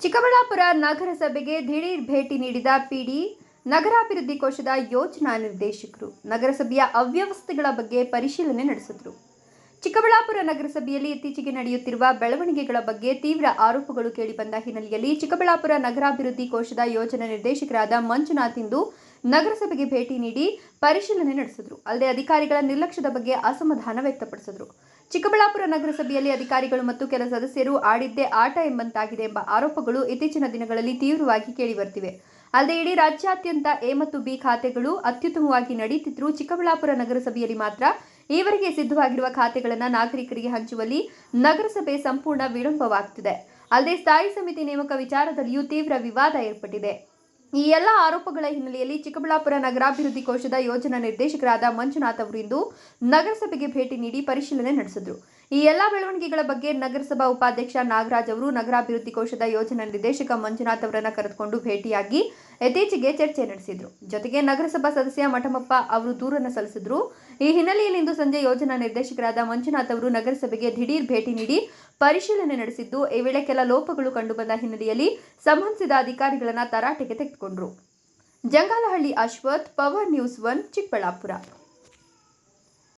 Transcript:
ಚಿಕ್ಕಬಳ್ಳಾಪುರ ನಗರಸಭೆಗೆ ದಿಢೀರ್ ಭೇಟಿ ನೀಡಿದ ಪಿಡಿ ನಗರಾಭಿವೃದ್ಧಿ ಕೋಶದ ಯೋಜನಾ ನಿರ್ದೇಶಕರು ನಗರಸಭೆಯ ಅವ್ಯವಸ್ಥೆಗಳ ಬಗ್ಗೆ ಪರಿಶೀಲನೆ ನಡೆಸಿದರು. ಚಿಕ್ಕಬಳ್ಳಾಪುರ ನಗರಸಭೆಯಲ್ಲಿ ಇತ್ತೀಚೆಗೆ ನಡೆಯುತ್ತಿರುವ ಬೆಳವಣಿಗೆಗಳ ಬಗ್ಗೆ ತೀವ್ರ ಆರೋಪಗಳು ಕೇಳಿಬಂದ ಹಿನ್ನೆಲೆಯಲ್ಲಿ ಚಿಕ್ಕಬಳ್ಳಾಪುರ ನಗರಾಭಿವೃದ್ಧಿ ಕೋಶದ ಯೋಜನಾ ನಿರ್ದೇಶಕರಾದ ಮಂಜುನಾಥ್ ಇಂದು ನಗರಸಭೆಗೆ ಭೇಟಿ ನೀಡಿ ಪರಿಶೀಲನೆ ನಡೆಸಿದರು. ಅಲ್ಲದೆ ಅಧಿಕಾರಿಗಳ ನಿರ್ಲಕ್ಷ್ಯದ ಬಗ್ಗೆ ಅಸಮಾಧಾನ ವ್ಯಕ್ತಪಡಿಸಿದರು. ಚಿಕ್ಕಬಳ್ಳಾಪುರ ನಗರಸಭೆಯಲ್ಲಿ ಅಧಿಕಾರಿಗಳು ಮತ್ತು ಕೆಲ ಸದಸ್ಯರು ಆಡಿದ್ದೇ ಆಟ ಎಂಬಂತಾಗಿದೆ ಎಂಬ ಆರೋಪಗಳು ಇತ್ತೀಚಿನ ದಿನಗಳಲ್ಲಿ ತೀವ್ರವಾಗಿ ಕೇಳಿಬರುತ್ತಿವೆ. ಅಲ್ಲದೆ ಇಡೀ ರಾಜ್ಯಾದ್ಯಂತ ಎ ಮತ್ತು ಬಿ ಖಾತೆಗಳು ಅತ್ಯುತ್ತಮವಾಗಿ ನಡೆಯುತ್ತಿದ್ದರೂ ಚಿಕ್ಕಬಳ್ಳಾಪುರ ನಗರಸಭೆಯಲ್ಲಿ ಮಾತ್ರ ಈವರೆಗೆ ಸಿದ್ಧವಾಗಿರುವ ಖಾತೆಗಳನ್ನು ನಾಗರಿಕರಿಗೆ ಹಂಚುವಲ್ಲಿ ನಗರಸಭೆ ಸಂಪೂರ್ಣ ವಿಳಂಬವಾಗುತ್ತಿದೆ. ಅಲ್ಲದೆ ಸ್ಥಾಯಿ ಸಮಿತಿ ನೇಮಕ ವಿಚಾರದಲ್ಲಿಯೂ ತೀವ್ರ ವಿವಾದ ಏರ್ಪಟ್ಟಿದೆ. ಈ ಎಲ್ಲ ಆರೋಪಗಳ ಹಿನ್ನೆಲೆಯಲ್ಲಿ ಚಿಕ್ಕಬಳ್ಳಾಪುರ ನಗರಾಭಿವೃದ್ಧಿ ಕೋಶದ ಯೋಜನಾ ನಿರ್ದೇಶಕರಾದ ಮಂಜುನಾಥ್ ಅವರು ಇಂದು ನಗರಸಭೆಗೆ ಭೇಟಿ ನೀಡಿ ಪರಿಶೀಲನೆ ನಡೆಸಿದರು. ಈ ಎಲ್ಲ ಬೆಳವಣಿಗೆಗಳ ಬಗ್ಗೆ ನಗರಸಭಾ ಉಪಾಧ್ಯಕ್ಷ ನಾಗರಾಜ್ ಅವರು ನಗರಾಭಿವೃದ್ಧಿ ಕೋಶದ ಯೋಜನಾ ನಿರ್ದೇಶಕ ಮಂಜುನಾಥ್ ಅವರನ್ನು ಕರೆದುಕೊಂಡು ಭೇಟಿಯಾಗಿ ಇತ್ತೀಚೆಗೆ ಚರ್ಚೆ ನಡೆಸಿದರು. ಜೊತೆಗೆ ನಗರಸಭಾ ಸದಸ್ಯ ಮಠಮಪ್ಪ ಅವರು ದೂರನ್ನು ಸಲ್ಲಿಸಿದರು. ಈ ಹಿನ್ನೆಲೆಯಲ್ಲಿ ಇಂದು ಸಂಜೆ ಯೋಜನಾ ನಿರ್ದೇಶಕರಾದ ಮಂಜುನಾಥ್ ಅವರು ನಗರಸಭೆಗೆ ದಿಢೀರ್ ಭೇಟಿ ನೀಡಿ ಪರಿಶೀಲನೆ ನಡೆಸಿದ್ದು, ಈ ವೇಳೆ ಕೆಲ ಲೋಪಗಳು ಕಂಡುಬಂದ ಹಿನ್ನೆಲೆಯಲ್ಲಿ ಸಂಬಂಧಿಸಿದ ಅಧಿಕಾರಿಗಳನ್ನು ತರಾಟೆಗೆ ತೆಗೆದುಕೊಂಡರು. Jangalahalli Ashwath, power news 1, Chikkaballapur.